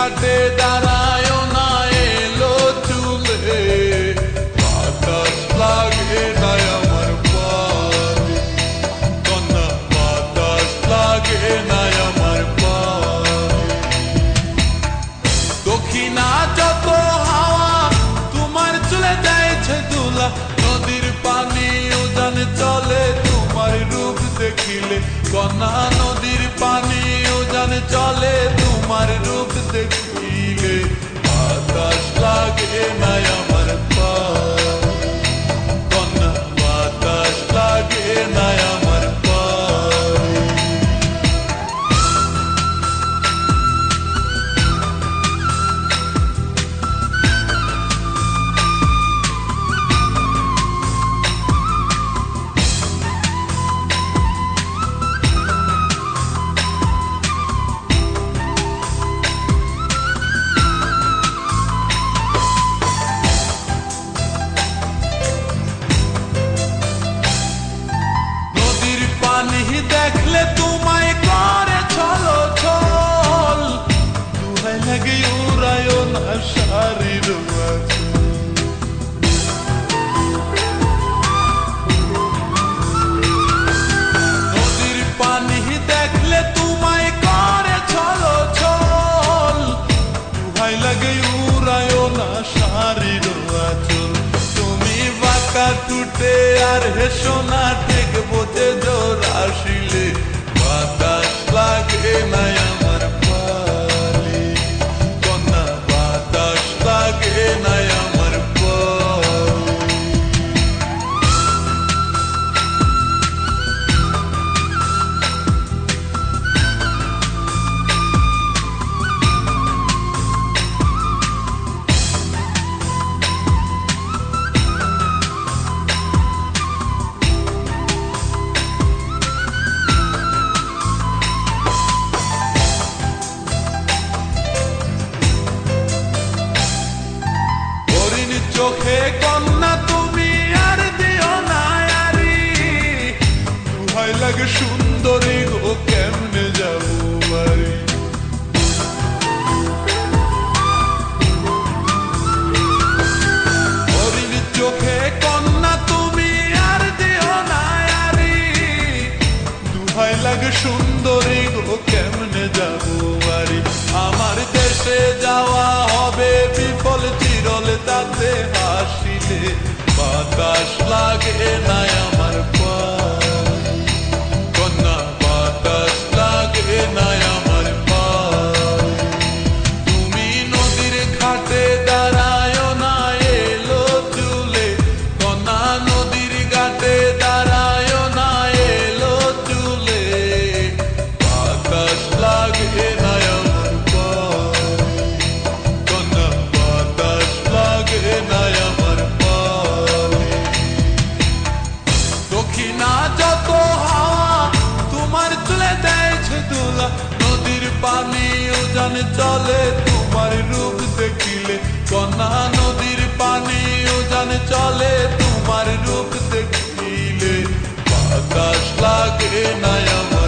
ঘাটে দাঁড়ায় না এলো চুলে, বাতাস লাগে না আমার পায়ে, কন্যা বাতাস লাগে না আমার পায়ে। দক্ষিণা যত হাওয়া তোমার চলে যাইছে দুলা, নদীর পানি উজান চলে তোমার রূপ দেখিলে, কন্যা নদীর পানি উজান চলে তোমার রূপ দেখিলে, বাতাস লাগে না আমার পায়ে, কন্যা বাতাস লাগে না আমার পায়ে। দেখলে তোমায় করে ছলো ছল, দুহাই লাগে উড়ায় না শাড়ির নদীর পানি দেখলে তোমায় করে ছলো ছল, দুহাই লাগে উড়ায় না শাড়ির আঁচল। তুমি বাঁকা টুটে আর হেসো না দেখবো যে জোর আসিলে, বাতাস লাগে না আমার পায়ে, কন্যা বাতাস লাগে না আমার পায়ে। চোখে কন্যা তুমি আর দিও না আরি, দুহাই লাগে সুন্দরী গো কেমনে যাবো বাড়ি। হরিণ চোখে কন্যা তুমি আর দিও না আরি, দুহাই লাগে সুন্দরী গো কেমনে যাবো বাড়ি। আমার দেশে যাওয়া হবে বিফল চিরল তাতে হাসিলে, বাতাস লাগে না আমার পায়ে, কন্যা বাতাস লাগে না আমার পায়ে। তুমি নদীর ঘাটে দাঁড়ায় না এলো চুলে, কন্যা নদীর ঘাটে দাঁড়ায় না এলো চুলে, বাতাস লাগে না আমার পায়ে, কন্যা বাতাস লাগে না আমার পায়ে। দক্ষিণা যত হাওয়া তোমার চলে যাইছে দুলা, নদীর পানি উজান চলে তোমার রূপ দেখিলে, কন্যা নদীর পানি উজান চলে তোমার রূপ দেখিলে, বাতাস লাগে না আমার